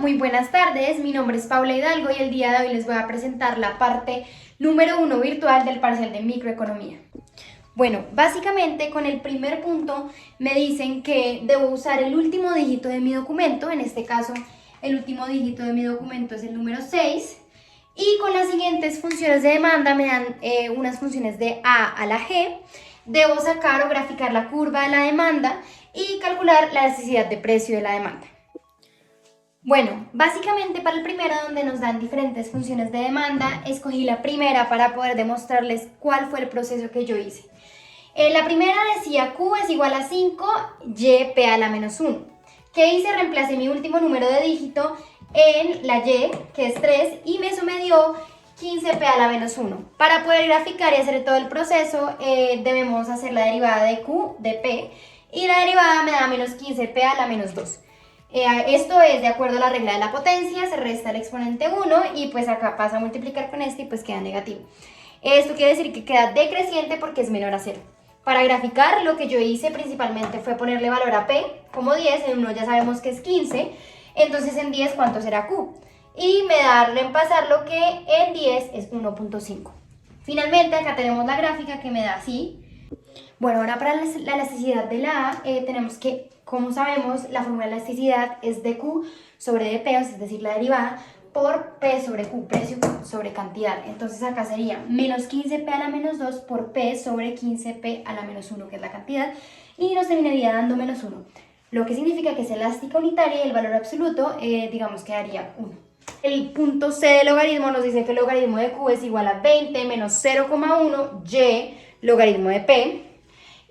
muy buenas tardes, mi nombre es Paula Hidalgo y el día de hoy les voy a presentar la parte número 1 virtual del parcial de microeconomía. Bueno, básicamente con el primer punto me dicen que debo usar el último dígito de mi documento, en este caso el último dígito de mi documento es el número 6, y con las siguientes funciones de demanda me dan unas funciones de A a la G. Debo sacar o graficar la curva de la demanda y calcular la elasticidad de precio de la demanda. Bueno, básicamente para el primero, donde nos dan diferentes funciones de demanda, escogí la primera para poder demostrarles cuál fue el proceso que yo hice. La primera decía Q es igual a 5, Y, P a la menos 1. ¿Qué hice? Reemplacé mi último número de dígito en la Y, que es 3, y eso me dio 15P a la menos 1. Para poder graficar y hacer todo el proceso, debemos hacer la derivada de Q de P, y la derivada me da menos 15P a la menos 2. Esto es de acuerdo a la regla de la potencia, se resta el exponente 1 y pues acá pasa a multiplicar con este y pues queda negativo. Esto quiere decir que queda decreciente porque es menor a 0. Para graficar, lo que yo hice principalmente fue ponerle valor a P como 10, en 1 ya sabemos que es 15, entonces en 10 ¿cuánto será Q? Y me da reemplazar que en 10 es 1.5. Finalmente acá tenemos la gráfica que me da así. Bueno, ahora para la elasticidad de la A, tenemos que, como sabemos, la fórmula de elasticidad es dQ sobre dP, es decir, la derivada, por P sobre Q, precio sobre cantidad. Entonces acá sería menos 15P a la menos 2 por P sobre 15P a la menos 1, que es la cantidad, y nos terminaría dando menos 1, lo que significa que es elástica unitaria y el valor absoluto, digamos que daría 1. El punto C del logaritmo nos dice que el logaritmo de Q es igual a 20 menos 0,1 Y logaritmo de P.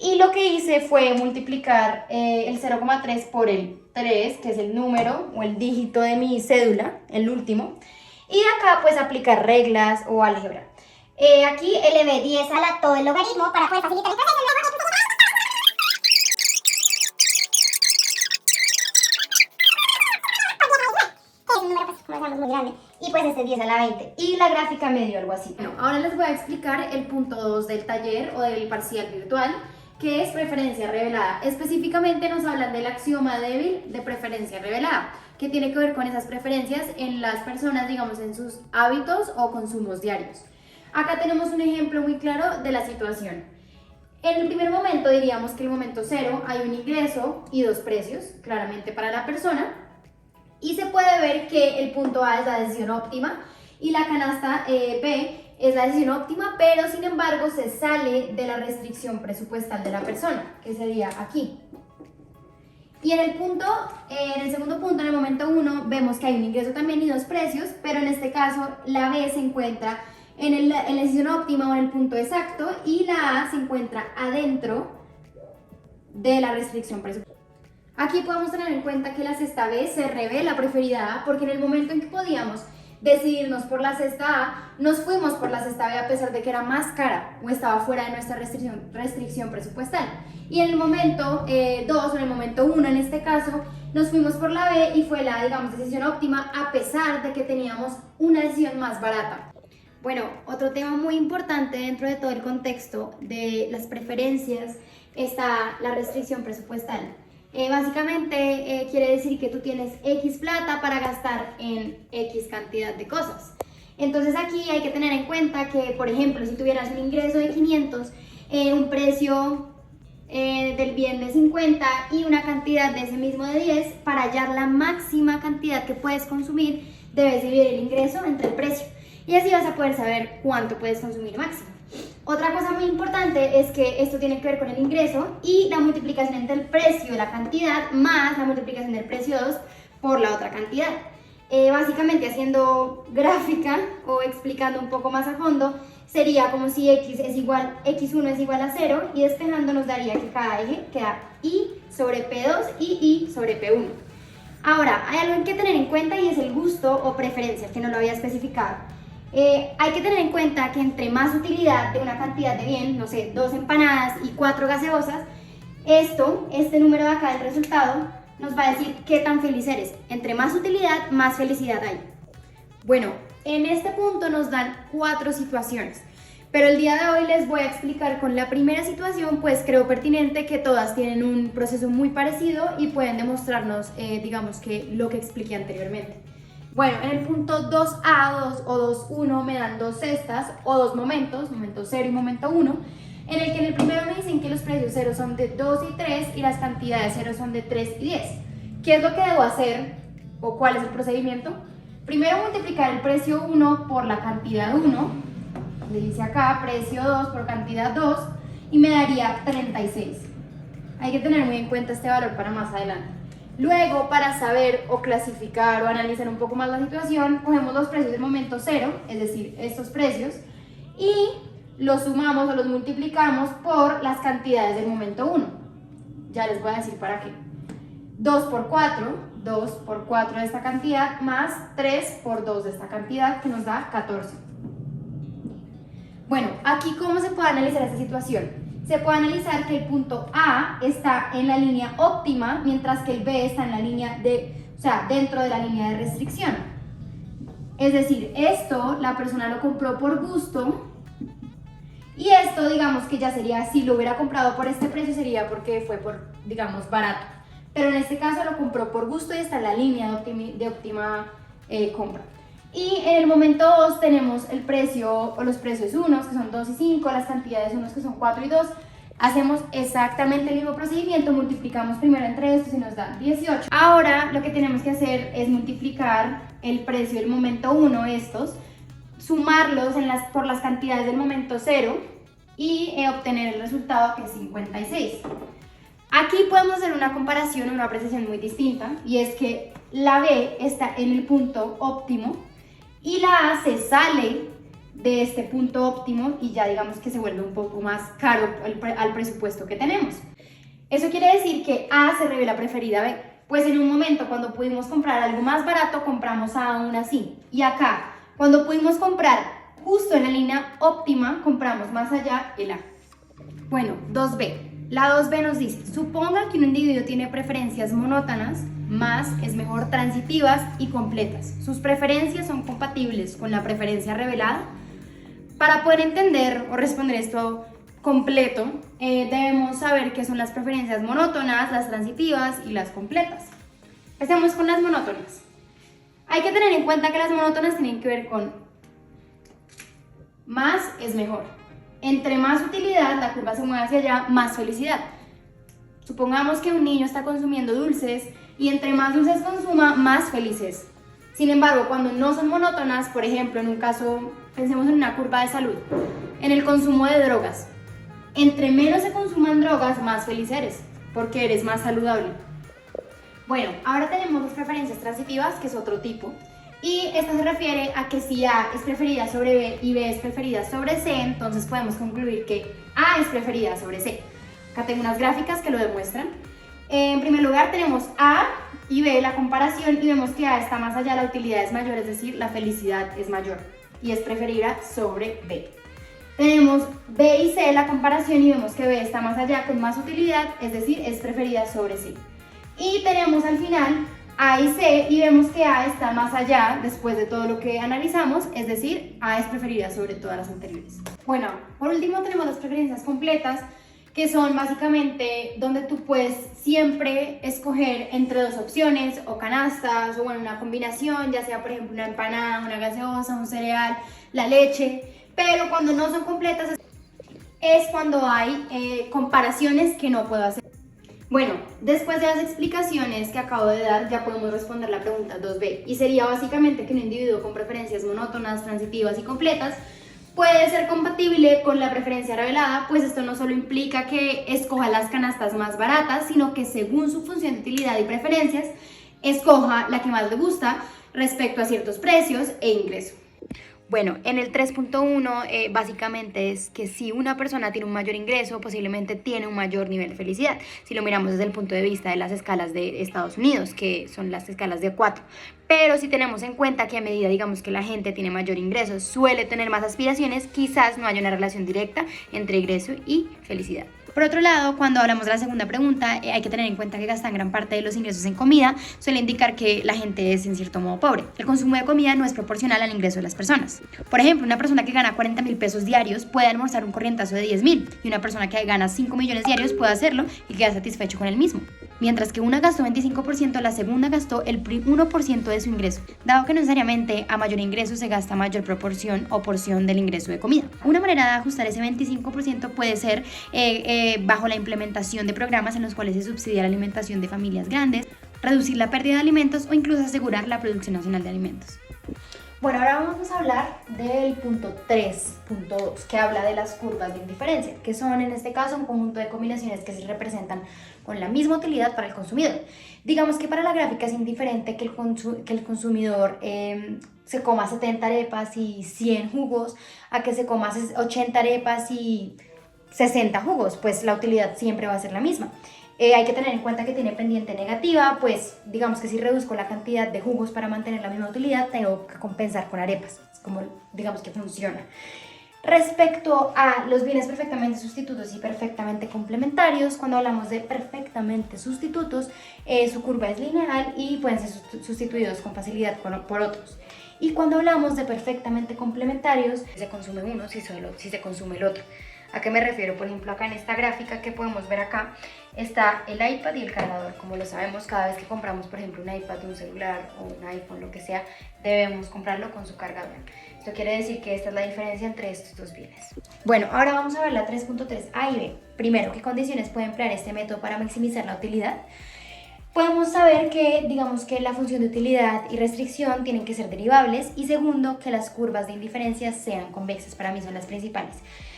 Y lo que hice fue multiplicar el 0,3 por el 3, que es el número o el dígito de mi cédula, el último. Y de acá pues aplicar reglas o álgebra. Aquí elevé 10 a la todo el logaritmo para poder facilitar el proceso. Es un número pues como decíamos muy grande. Y pues este es 10 a la 20. Y la gráfica me dio algo así. Bueno, ahora les voy a explicar el punto 2 del taller o del parcial virtual, que es preferencia revelada. Específicamente nos hablan del axioma débil de preferencia revelada, que tiene que ver con esas preferencias en las personas, digamos, en sus hábitos o consumos diarios. Acá tenemos un ejemplo muy claro de la situación. En el primer momento diríamos que en el momento 0 hay un ingreso y dos precios, claramente para la persona, y se puede ver que el punto A es la decisión óptima y la canasta B es la decisión óptima, pero sin embargo se sale de la restricción presupuestal de la persona, que sería aquí. Y en el segundo punto, en el momento 1, vemos que hay un ingreso también y dos precios, pero en este caso la B se encuentra en la decisión óptima o en el punto exacto, y la A se encuentra adentro de la restricción presupuestal. Aquí podemos tener en cuenta que la cesta B se revela preferida A, porque en el momento en que podíamos decidirnos por la cesta A, nos fuimos por la cesta B a pesar de que era más cara o estaba fuera de nuestra restricción presupuestal. Y en el momento 2 o en el momento 1 en este caso, nos fuimos por la B y fue la, digamos, decisión óptima a pesar de que teníamos una decisión más barata. Bueno, otro tema muy importante dentro de todo el contexto de las preferencias está la restricción presupuestal. Básicamente quiere decir que tú tienes X plata para gastar en X cantidad de cosas. Entonces aquí hay que tener en cuenta que, por ejemplo, si tuvieras un ingreso de 500, un precio del bien de 50 y una cantidad de ese mismo de 10, para hallar la máxima cantidad que puedes consumir, debes dividir el ingreso entre el precio. Y así vas a poder saber cuánto puedes consumir máximo. Otra cosa muy importante es que esto tiene que ver con el ingreso y la multiplicación entre el precio de la cantidad más la multiplicación del precio 2 por la otra cantidad. Básicamente haciendo gráfica o explicando un poco más a fondo, sería como si x1 es igual a 0 y despejando nos daría que cada eje queda I sobre P2 y I sobre P1. Ahora, hay algo que tener en cuenta y es el gusto o preferencia, que no lo había especificado. Hay que tener en cuenta que entre más utilidad de una cantidad de bien, no sé, 2 empanadas y 4 gaseosas, este número de acá del resultado nos va a decir qué tan feliz eres. Entre más utilidad, más felicidad hay. Bueno, en este punto nos dan 4 situaciones. Pero el día de hoy les voy a explicar con la primera situación, pues creo pertinente que todas tienen un proceso muy parecido y pueden demostrarnos, digamos que lo que expliqué anteriormente. Bueno, en el punto 2A, 2 o 2.1 me dan dos cestas o dos momentos, momento 0 y momento 1, en el que en el primero me dicen que los precios 0 son de 2 y 3 y las cantidades 0 son de 3 y 10. ¿Qué es lo que debo hacer o cuál es el procedimiento? Primero multiplicar el precio 1 por la cantidad 1, le dice acá precio 2 por cantidad 2 y me daría 36. Hay que tener muy en cuenta este valor para más adelante. Luego, para saber o clasificar o analizar un poco más la situación, cogemos los precios del momento 0, es decir, estos precios, y los sumamos o los multiplicamos por las cantidades del momento 1. Ya les voy a decir para qué. 2 por 4 de esta cantidad, más 3 por 2 de esta cantidad, que nos da 14. Bueno, aquí ¿cómo se puede analizar esta situación? Se puede analizar que el punto A está en la línea óptima, mientras que el B está en la línea dentro de la línea de restricción. Es decir, esto la persona lo compró por gusto y esto, digamos que ya sería, si lo hubiera comprado por este precio, sería porque fue por, digamos, barato. Pero en este caso lo compró por gusto y está en la línea de óptima compra. Y en el momento 2 tenemos el precio o los precios unos que son 2 y 5, las cantidades unos que son 4 y 2. Hacemos exactamente el mismo procedimiento, multiplicamos primero entre estos y nos da 18. Ahora lo que tenemos que hacer es multiplicar el precio del momento 1, estos, sumarlos por las cantidades del momento 0 y obtener el resultado que es 56. Aquí podemos hacer una comparación, una apreciación muy distinta, y es que la B está en el punto óptimo y la A se sale de este punto óptimo y ya digamos que se vuelve un poco más caro al presupuesto que tenemos. Eso quiere decir que A se revela preferida a B, pues en un momento cuando pudimos comprar algo más barato compramos A aún así, y acá cuando pudimos comprar justo en la línea óptima compramos más allá el A. Bueno, 2B. La 2B nos dice, suponga que un individuo tiene preferencias monótonas, más es mejor transitivas y completas. Sus preferencias son compatibles con la preferencia revelada. Para poder entender o responder esto completo, debemos saber qué son las preferencias monótonas, las transitivas y las completas. Empecemos con las monótonas. Hay que tener en cuenta que las monótonas tienen que ver con más es mejor. Entre más utilidad, la curva se mueve hacia allá, más felicidad. Supongamos que un niño está consumiendo dulces y entre más dulces consuma, más feliz es. Sin embargo, cuando no son monótonas, por ejemplo, en un caso, pensemos en una curva de salud, en el consumo de drogas. Entre menos se consuman drogas, más feliz eres, porque eres más saludable. Bueno, ahora tenemos las preferencias transitivas, que es otro tipo. Y esta se refiere a que si A es preferida sobre B y B es preferida sobre C, entonces podemos concluir que A es preferida sobre C. Acá tengo unas gráficas que lo demuestran. En primer lugar tenemos A y B, la comparación, y vemos que A está más allá, la utilidad es mayor, es decir, la felicidad es mayor y es preferida sobre B. Tenemos B y C, la comparación, y vemos que B está más allá con más utilidad, es decir, es preferida sobre C. Y tenemos al final A y C y vemos que A está más allá después de todo lo que analizamos, es decir, A es preferida sobre todas las anteriores. Bueno, por último tenemos las preferencias completas, que son básicamente donde tú puedes siempre escoger entre dos opciones o canastas o bueno, una combinación, ya sea por ejemplo una empanada, una gaseosa, un cereal, la leche, pero cuando no son completas es cuando hay comparaciones que no puedo hacer. Bueno, después de las explicaciones que acabo de dar, ya podemos responder la pregunta 2B, y sería básicamente que un individuo con preferencias monótonas, transitivas y completas puede ser compatible con la preferencia revelada, pues esto no solo implica que escoja las canastas más baratas, sino que según su función de utilidad y preferencias, escoja la que más le gusta respecto a ciertos precios e ingreso. Bueno, en el 3.1 básicamente es que si una persona tiene un mayor ingreso, posiblemente tiene un mayor nivel de felicidad. Si lo miramos desde el punto de vista de las escalas de Estados Unidos, que son las escalas de 4. Pero si tenemos en cuenta que a medida, digamos, que la gente tiene mayor ingreso, suele tener más aspiraciones, quizás no haya una relación directa entre ingreso y felicidad. Por otro lado, cuando hablamos de la segunda pregunta, hay que tener en cuenta que gastan gran parte de los ingresos en comida, suele indicar que la gente es en cierto modo pobre. El consumo de comida no es proporcional al ingreso de las personas. Por ejemplo, una persona que gana 40.000 pesos diarios puede almorzar un corrientazo de 10.000 y una persona que gana 5 millones diarios puede hacerlo y queda satisfecho con el mismo. Mientras que una gastó 25%, la segunda gastó el 1% de su ingreso, dado que no necesariamente a mayor ingreso se gasta mayor proporción o porción del ingreso de comida. Una manera de ajustar ese 25% puede ser bajo la implementación de programas en los cuales se subsidia la alimentación de familias grandes, reducir la pérdida de alimentos o incluso asegurar la producción nacional de alimentos. Bueno, ahora vamos a hablar del punto 3.2, que habla de las curvas de indiferencia, que son en este caso un conjunto de combinaciones que se representan con la misma utilidad para el consumidor. Digamos que para la gráfica es indiferente que el consumidor se coma 70 arepas y 100 jugos, a que se coma 80 arepas y 60 jugos, pues la utilidad siempre va a ser la misma. Hay que tener en cuenta que tiene pendiente negativa, pues digamos que si reduzco la cantidad de jugos para mantener la misma utilidad, tengo que compensar con arepas, es como digamos que funciona. Respecto a los bienes perfectamente sustitutos y perfectamente complementarios, cuando hablamos de perfectamente sustitutos, su curva es lineal y pueden ser sustituidos con facilidad por otros. Y cuando hablamos de perfectamente complementarios, se consume uno si se consume el otro. ¿A qué me refiero? Por ejemplo, acá en esta gráfica que podemos ver acá, está el iPad y el cargador. Como lo sabemos, cada vez que compramos, por ejemplo, un iPad, un celular o un iPhone, lo que sea, debemos comprarlo con su cargador. Esto quiere decir que esta es la diferencia entre estos dos bienes. Bueno, ahora vamos a ver la 3.3a y b. Primero, ¿qué condiciones puede emplear este método para maximizar la utilidad? Podemos saber que, digamos que la función de utilidad y restricción tienen que ser derivables, y segundo, que las curvas de indiferencia sean convexas. Para mí son las principales.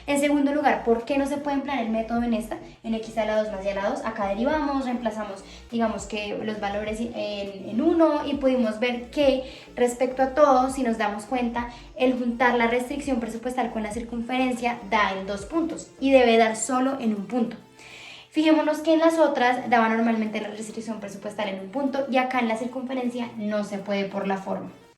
En segundo lugar, ¿por qué no se puede emplear el método en esta? En x a la 2 más y a la 2, acá derivamos, reemplazamos, digamos que los valores en 1 y pudimos ver que respecto a todo, si nos damos cuenta, el juntar la restricción presupuestal con la circunferencia da en 2 puntos y debe dar solo en un punto. Fijémonos que en las otras daba normalmente la restricción presupuestal en un punto y acá en la circunferencia no se puede por la forma.